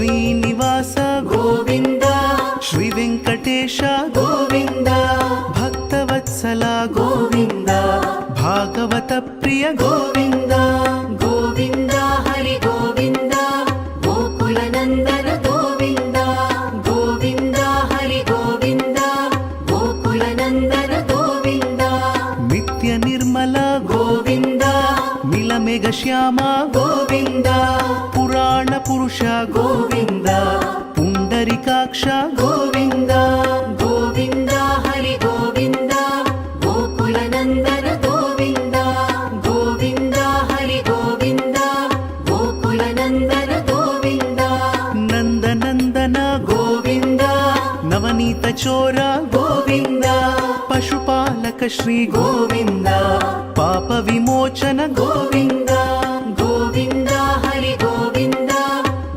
ಶ್ರೀನಿವಾಸ ಗೋವಿಂದ ಶ್ರೀ ವೆಂಕಟೇಶ ಗೋವಿಂದ ಭಕ್ತವತ್ಸಲ ಗೋವಿಂದ ಭಾಗವತ ಪ್ರಿಯ ಗೋವಿಂದ ಗೋವಿಂದ ಹರಿ ಗೋವಿಂದ ಗೋಕುಲ ನಂದನ ಗೋವಿಂದ ಗೋವಿಂದ ಹರಿ ಗೋವಿಂದ ಗೋಕುಲ ನಂದನ ಗೋವಿಂದ ನಿತ್ಯ ನಿರ್ಮಲ ಗೋವಿಂದ ಮಿಲಮೆಘ ಶ್ಯಾಮ ಗೋವಿಂದ ಪುರಾಣ ಪುರುಷ ಗೋವಿಂದ ಪುಂಡರಿಕಾಕ್ಷ ಗೋವಿಂದ ಗೋವಿಂದ ಹರಿ ಗೋವಿಂದ ಗೋಕುಲ ನಂದನ ಗೋವಿಂದ ಗೋವಿಂದ ಹರಿ ಗೋವಿಂದ ಗೋಕುಲ ನಂದನ ಗೋವಿಂದ ನಂದನಂದನ ಗೋವಿಂದ ನವನೀತ ಚೋರ ಗೋವಿಂದ ಪಶುಪಾಲಕ ಶ್ರೀ ಗೋವಿಂದ ಪಾಪ ವಿಮೋಚನ ಗೋವಿಂದ ಗೋವಿಂದ ಹರಿ ಗೋವಿಂದ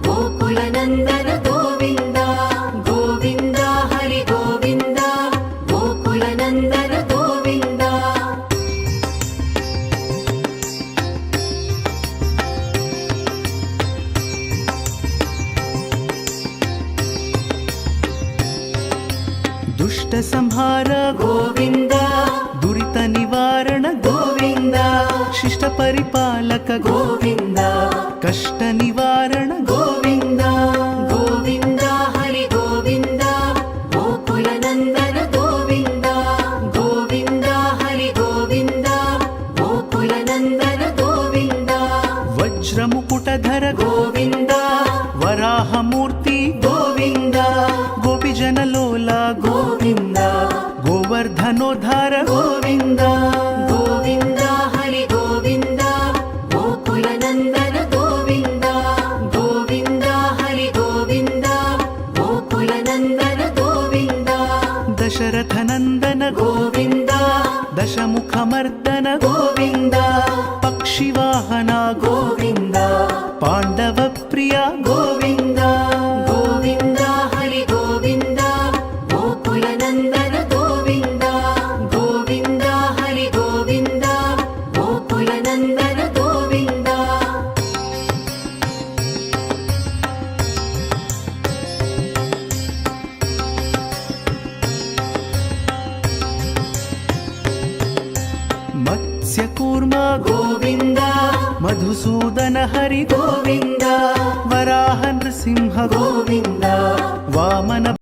ಗೋಕುಲ ನಂದನ ಗೋವಿಂದ ಗೋವಿಂದ ಹರಿ ಗೋವಿಂದ ಗೋಕುಲ ನಂದನ ಗೋವಿಂದ ದುಷ್ಟ ಸಂಹಾರ ಗೋವಿಂದ ದುರಿತ ನಿವಾರಣ ಗೋವಿಂದ ಶಿಷ್ಟ ಪರಿಪಾಲಕ ಗೋವಿಂದ ಕಷ್ಟ ನಿವಾರಣ ಗೋವಿಂದ ಗೋವಿಂದ ಹರಿ ಗೋವಿಂದ ಗೋಕುಲ ನಂದನ ಗೋವಿಂದ ಗೋವಿಂದ ಹರಿ ಗೋವಿಂದ ಗೋಕುಲ ನಂದನ ಗೋವಿಂದ ವಜ್ರ ಮುಕುಟಧರ ಗೋವಿಂದ ವರಾಹ ಮೂರ್ತಿ ಗೋವಿಂದ ಗೋಪಿಜನ ಲೋಲ ಗೋವಿಂದ ಗೋವರ್ಧನೋದ್ಧಾರ ಗೋವಿಂದ ಗೋವಿಂದ ಹರಿ ಗೋವಿಂದ ಗೋಕುಲ ನಂದನ ಗೋವಿಂದ ಗೋವಿಂದ ಹರಿ ಗೋವಿಂದ ಗೋಕುಲ ನಂದನ ಗೋವಿಂದ ದಶರಥ ನಂದನ ಗೋವಿಂದ ದಶಮುಖ ಮರ್ದನ ಗೋವಿಂದ ಪಕ್ಷಿವಾಹನ ಗೋವಿಂದ ಪಾಂಡವ ಪ್ರಿಯ ಗೋವಿಂದ ಗೋವಿಂದ ಹರಿ ಗೋವಿಂದ ಗೋಕುಲ ನಂದನ ಗೋವಿಂದ ಗೋವಿಂದ ಹರಿ ಗೋವಿಂದ ಗೋಕುಲ ನಂದನ ಗೋವಿಂದ ಮತ್ಸ್ಯ ಕೂರ್ಮ ಗೋವಿಂದ ಮಧುಸೂದನ ಹರಿ ಗೋವಿಂದ ವರಾಹ ನೃಸಿಂಹ ಗೋವಿಂದ ವಾಮನ